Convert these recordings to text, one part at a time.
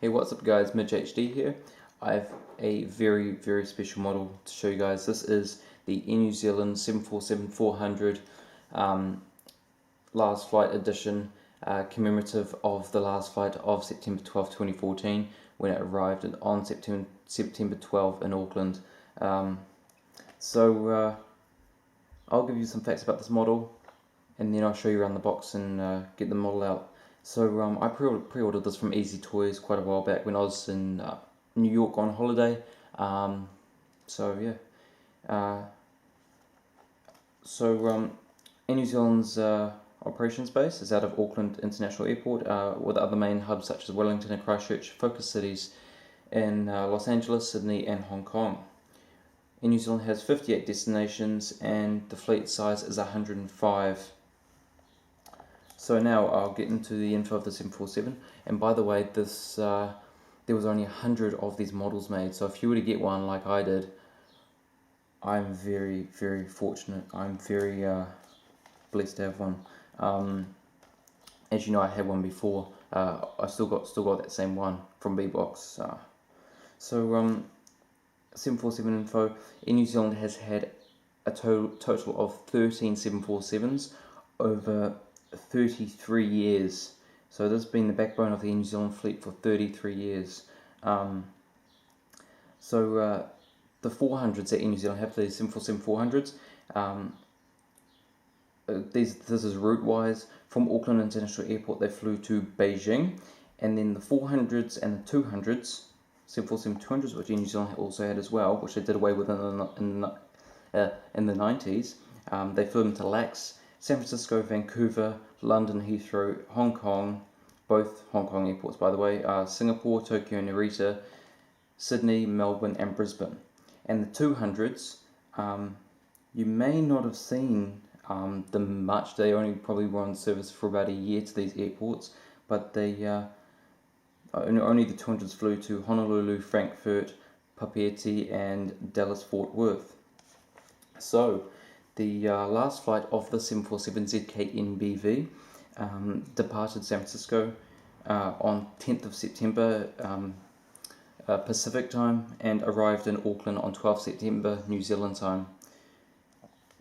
Hey, what's up guys, Midge HD here. I have a very special model to show you guys. This is the Air New Zealand 747-400 last flight edition, commemorative of the last flight of September 12, 2014, when it arrived on September 12 in Auckland. I'll give you some facts about this model, and then I'll show you around the box and get the model out. So I pre-ordered this from Easy Toys quite a while back when I was in New York on holiday. Air New Zealand's operations base is out of Auckland International Airport, with other main hubs such as Wellington and Christchurch, focus cities in Los Angeles, Sydney and Hong Kong. Air New Zealand has 58 destinations and the fleet size is 105. So now I'll get into the info of the 747, and by the way, this there was only 100 of these models made, so if you were to get one like I did, I'm very fortunate. I'm very blessed to have one. As you know, I had one before. I still got that same one from BBOX. 747 info. Air New Zealand has had a total of 13 747s over 33 years. So this has been the backbone of the Air New Zealand fleet for 33 years. The 400s that Air New Zealand have, the 747-400s, this is route-wise. From Auckland International Airport they flew to Beijing, and then the 400s and the 200s, 747-200s, which Air New Zealand also had as well, which they did away with in the 90s, they flew them to LAX, San Francisco, Vancouver, London, Heathrow, Hong Kong, both Hong Kong airports by the way, Singapore, Tokyo, Narita, Sydney, Melbourne and Brisbane. And the 200s, you may not have seen them much. They only probably were on service for about a year to these airports, but they only the 200s flew to Honolulu, Frankfurt, Papeete and Dallas Fort Worth. So the last flight of the 747 ZK-NBV departed San Francisco on 10th of September Pacific time and arrived in Auckland on 12th September New Zealand time.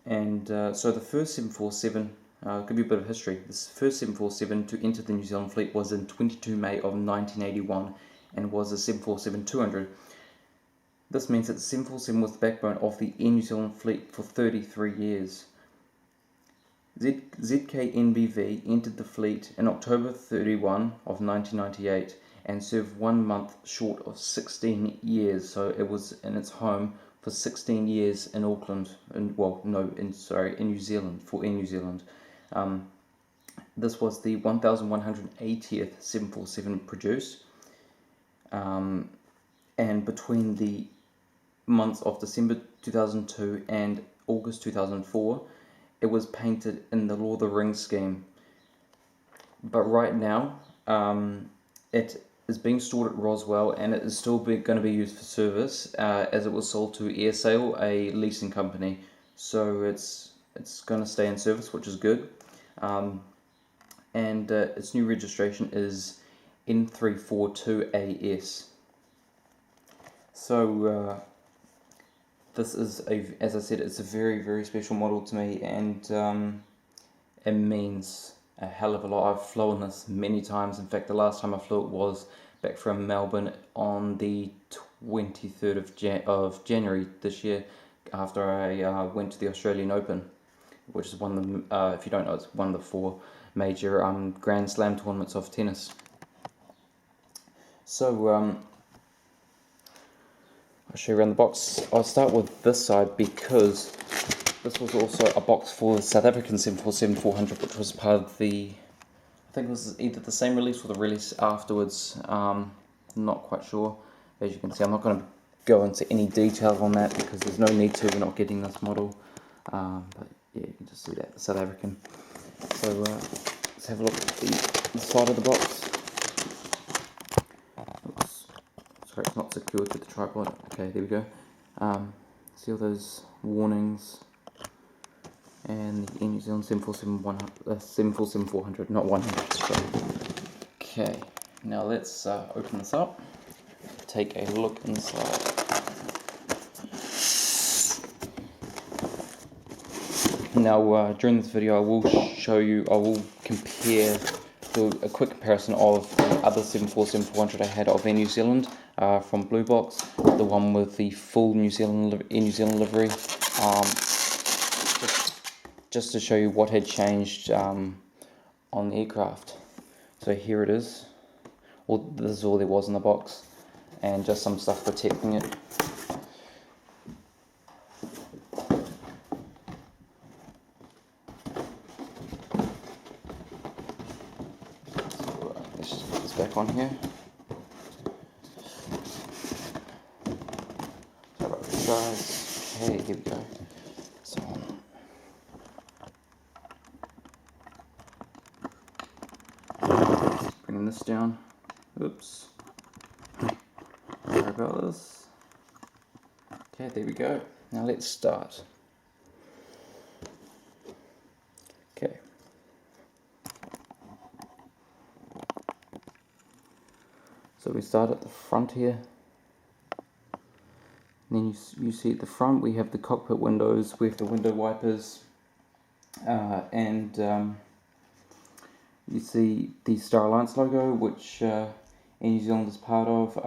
And so the first 747, I'll give you a bit of history. This first 747 to enter the New Zealand fleet was in 22 May of 1981 and was a 747-200. This means that the 747 was the backbone of the Air New Zealand fleet for 33 years. ZK-NBV entered the fleet in October 31 of 1998 and served 1 month short of 16 years. So it was in its home for 16 years in Auckland, in New Zealand, for Air New Zealand. This was the 1180th 747 produced, and between the months of December 2002 and August 2004, it was painted in the Lord of the Rings scheme. But right now, it is being stored at Roswell and it is still going to be used for service, as it was sold to AirSale, a leasing company. So it's going to stay in service, which is good. Its new registration is N342AS. So this is, as I said, it's a very special model to me, and it means a hell of a lot. I've flown this many times. In fact, the last time I flew it was back from Melbourne on the 23rd of January this year, after I went to the Australian Open, which is one of the, if you don't know, it's one of the 4 major Grand Slam tournaments of tennis. So I'll show you around the box. I'll start with this side because this was also a box for the South African 747-400, which was part of the, I think this is either the same release or the release afterwards. Not quite sure. As you can see, I'm not going to go into any detail on that because there's no need to. We're not getting this model. But yeah, you can just see that, the South African. So let's have a look at the side of the box. Sorry, it's not secured to the tripod. Okay, there we go. See all those warnings. And the Air New Zealand 747-400, not 100. Sorry. Okay, Now let's open this up, take a look inside. Now during this video I will do a quick comparison of the other 747-400 I had of Air New Zealand from BlueBox, the one with the full Air New Zealand livery, just to show you what had changed on the aircraft. So here it is. Well, this is all there was in the box, and just some stuff protecting it. So let's just put this back on here. Sorry about this, guys. Okay, here we go. So bringing this down. Oops. Sorry about this. Okay, there we go. Now let's start. Okay. So we start at the front here. And then you see at the front we have the cockpit windows, we have the window wipers, and you see the Star Alliance logo, which Air New Zealand is part of.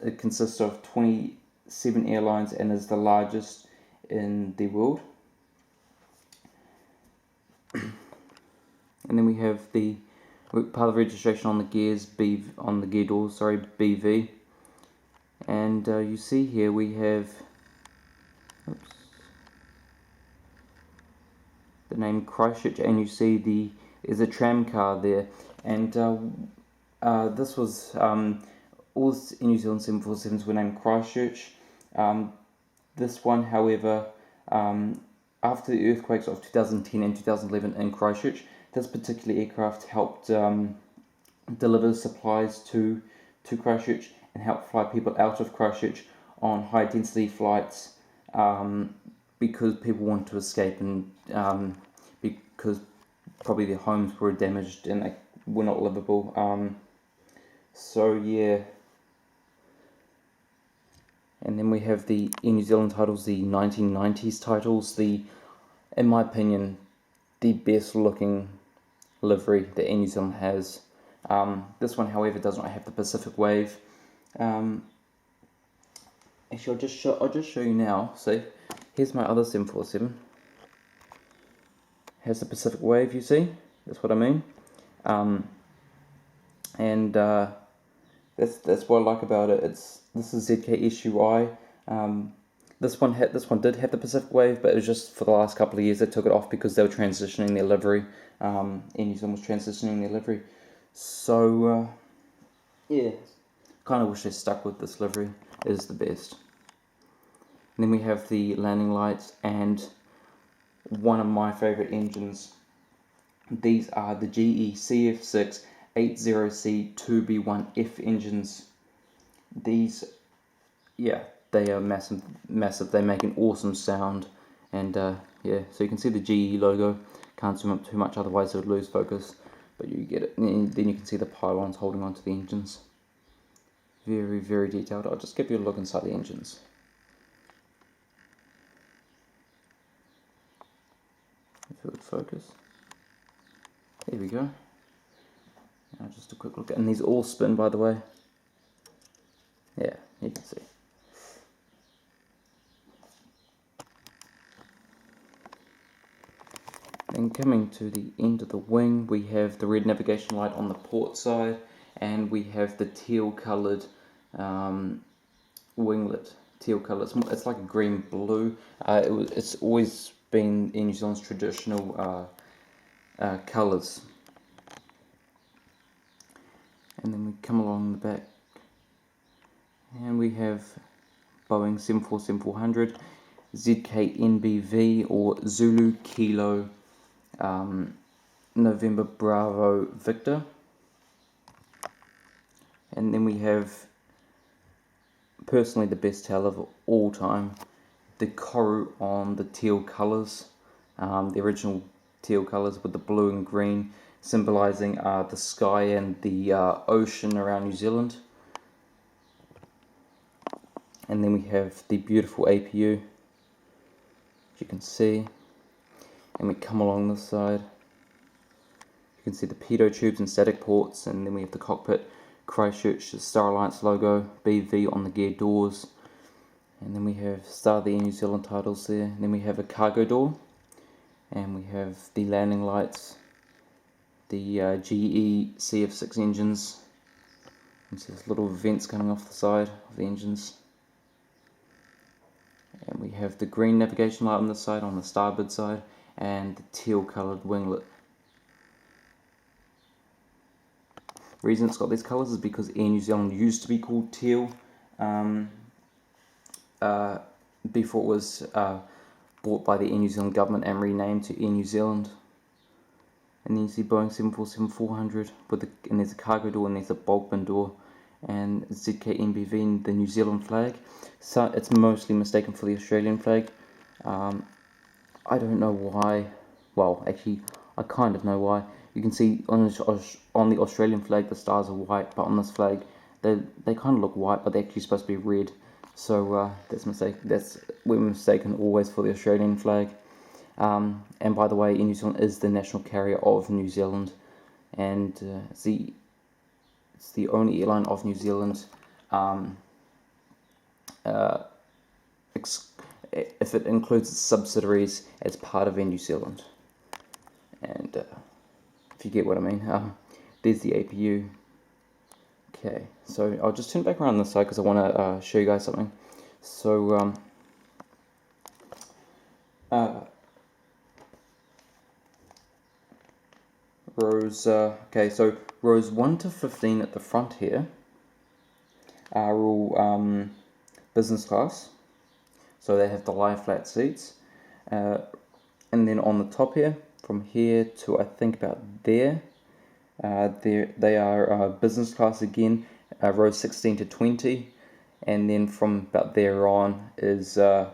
It consists of 27 airlines and is the largest in the world. And then we have the part of the registration on the gears, on the gear doors, sorry, BV. And you see here we have the name Christchurch, and you see there's a tram car there, and this was all in New Zealand 747s were named Christchurch. This one, however, after the earthquakes of 2010 and 2011 in Christchurch, this particular aircraft helped deliver supplies to Christchurch and help fly people out of Christchurch on high density flights, because people wanted to escape, and because probably their homes were damaged and they were not livable. So yeah. And then we have the Air New Zealand titles, the 1990s titles, in my opinion, the best looking livery that Air New Zealand has. This one, however, does not have the Pacific Wave. Actually, I'll just show you now. So here's my other 747. Has the Pacific Wave, you see? That's what I mean. And that's what I like about it. This is ZK-SUI. This one did have the Pacific Wave, but it was just for the last couple of years they took it off because they were transitioning their livery. Air New Zealand was transitioning their livery. So yeah, kind of wish they stuck with this livery. It is the best. And then we have the landing lights and one of my favorite engines. These are the GE CF6 80C 2B1F engines. These, yeah, they are massive. They make an awesome sound, and yeah, so you can see the GE logo. Can't zoom up too much, otherwise it would lose focus, but you get it. And then you can see the pylons holding onto the engines. Very, very detailed. I'll just give you a look inside the engines. If it would focus. There we go. Now just a quick look, and these all spin, by the way. Yeah, you can see. Then coming to the end of the wing, we have the red navigation light on the port side, and we have the teal coloured winglet. Teal colour. It's like a green blue. It's always been in New Zealand's traditional colours. And then we come along the back, and we have Boeing 747-400, ZK-NBV or Zulu Kilo November Bravo Victor. And then we have, personally, the best tail of all time, the Koru on the teal colours, the original teal colours with the blue and green symbolising the sky and the ocean around New Zealand. And then we have the beautiful APU, as you can see, and we come along this side. You can see the pitot tubes and static ports, and then we have the cockpit, Christchurch, the Star Alliance logo, BV on the gear doors, and then we have Star of the Air New Zealand titles there. And then we have a cargo door, and we have the landing lights, the GE CF6 engines. You can see there's little vents coming off the side of the engines. And we have the green navigation light on this side, on the starboard side, and the teal coloured winglet. The reason it's got these colours is because Air New Zealand used to be called teal before it was bought by the Air New Zealand government and renamed to Air New Zealand. And then you see Boeing 747-400 and there's a cargo door and there's a bulk bin door, and ZK-NBV, the New Zealand flag. So it's mostly mistaken for the Australian flag. I don't know why. Well, actually, I kind of know why. You can see on the Australian flag the stars are white, but on this flag they kind of look white, but they're actually supposed to be red. So we're mistaken always for the Australian flag. And by the way, Air New Zealand is the national carrier of New Zealand, and it's the only airline of New Zealand. If it includes its subsidiaries as part of Air New Zealand, and if you get what I mean, there's the APU. Okay, so I'll just turn back around this side because I want to show you guys something. So rows 1 to 15 at the front here are all business class, so they have the lie flat seats, and then on the top here, from here to I think about there, they are business class again, rows 16 to 20, and then from about there on is row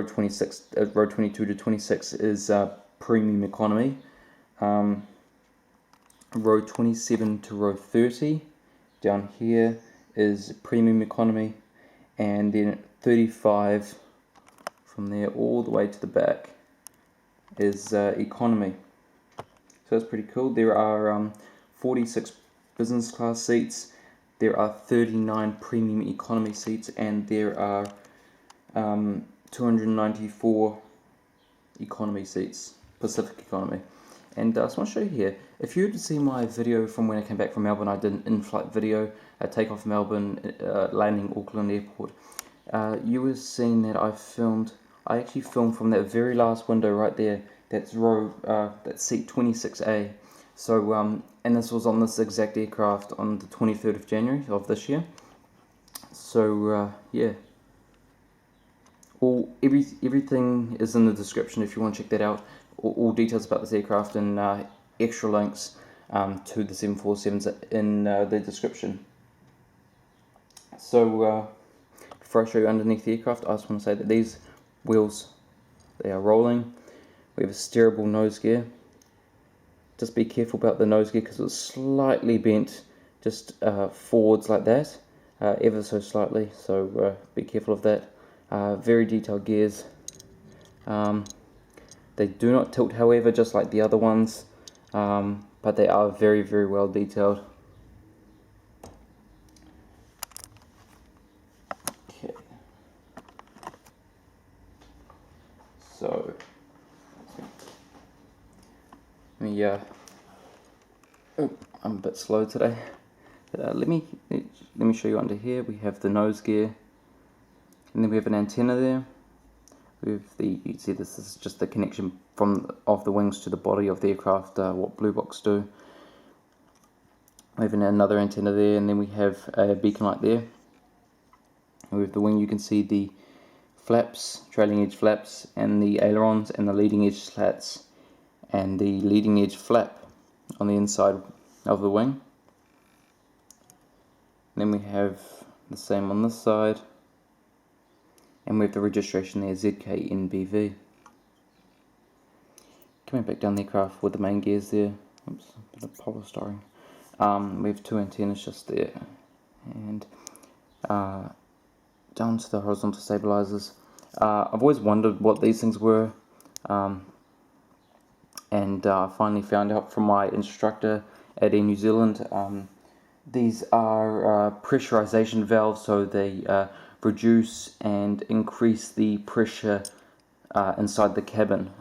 22 to 26 is premium economy. Row 27 to row 30 down here is premium economy, and then 35 from there all the way to the back is economy. So that's pretty cool. There are 46 business class seats, there are 39 premium economy seats, and there are 294 economy seats, Pacific economy. And I just want to show you here, if you were to see my video from when I came back from Melbourne, I did an in-flight video, takeoff Melbourne, landing Auckland Airport. You were seeing that I actually filmed from that very last window right there. That's that's seat 26A. So, and this was on this exact aircraft on the 23rd of January of this year. So, yeah. Everything is in the description if you want to check that out. All details about this aircraft and extra links to the 747s in the description. So, before I show you underneath the aircraft, I just want to say that these wheels, they are rolling. We have a steerable nose gear. Just be careful about the nose gear because it's slightly bent, just forwards like that, ever so slightly, so be careful of that. Very detailed gears. They do not tilt, however, just like the other ones, but they are very, very well detailed. Okay. So, I'm a bit slow today. Let me show you under here. We have the nose gear, and then we have an antenna there. You can see this is just the connection of the wings to the body of the aircraft, what BlueBox do. We have another antenna there, and then we have a beacon light there. And with the wing, you can see the flaps, trailing edge flaps, and the ailerons, and the leading edge slats, and the leading edge flap on the inside of the wing. And then we have the same on this side. And we have the registration there, ZK-NBV. Coming back down the aircraft with the main gears there. Oops, a bit of polystyrene. We have 2 antennas just there, and down to the horizontal stabilizers. I've always wondered what these things were, and I finally found out from my instructor at Air New Zealand. These are pressurization valves, so they reduce and increase the pressure inside the cabin.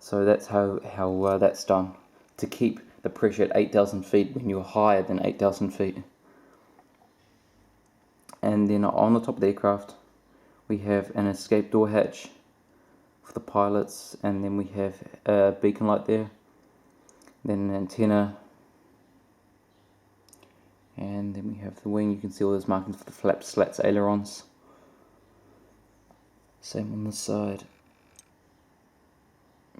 So that's how that's done, to keep the pressure at 8,000 feet when you're higher than 8,000 feet. And then on the top of the aircraft we have an escape door hatch for the pilots, and then we have a beacon light there, then an antenna, and then we have the wing. You can see all those markings for the flaps, slats, ailerons. Same on this side.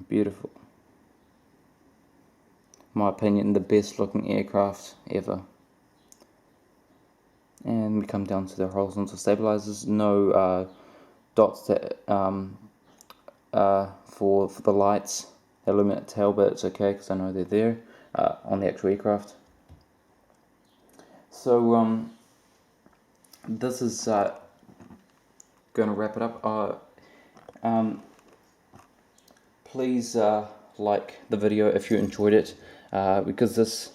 Beautiful. In my opinion, the best looking aircraft ever. And we come down to the horizontal stabilizers. No dots that for the lights that illuminate the tail, but it's okay because I know they're there on the actual aircraft. So this is going to wrap it up. Please like the video if you enjoyed it, because this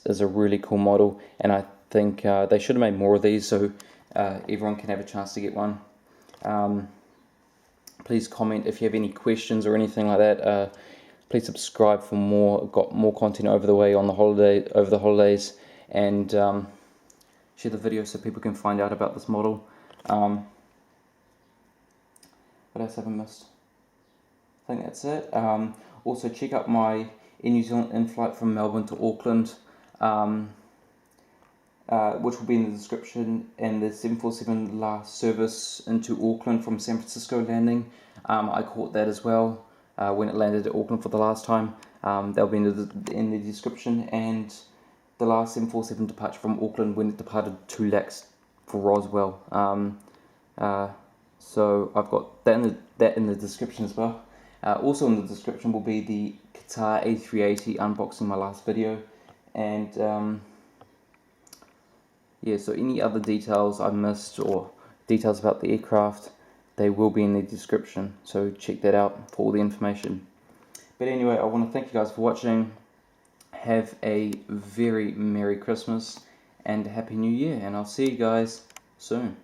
is a really cool model, and I think they should have made more of these so everyone can have a chance to get one. Please comment if you have any questions or anything like that. Please subscribe for more. Got more content over the way on the holidays, and share the video so people can find out about this model. What else have I missed? I think that's it. Also check out my Air New Zealand in-flight from Melbourne to Auckland, which will be in the description, and the 747 last service into Auckland from San Francisco landing. I caught that as well when it landed at Auckland for the last time. They'll be in the description, and the last 747 departure from Auckland when it departed to LAX for Roswell. So I've got that in the description as well. Also in the description will be the Qatar A380 unboxing, my last video, and yeah, so any other details I missed or details about the aircraft, they will be in the description, so check that out for all the information. But anyway, I want to thank you guys for watching. Have a very Merry Christmas and a Happy New Year, and I'll see you guys soon.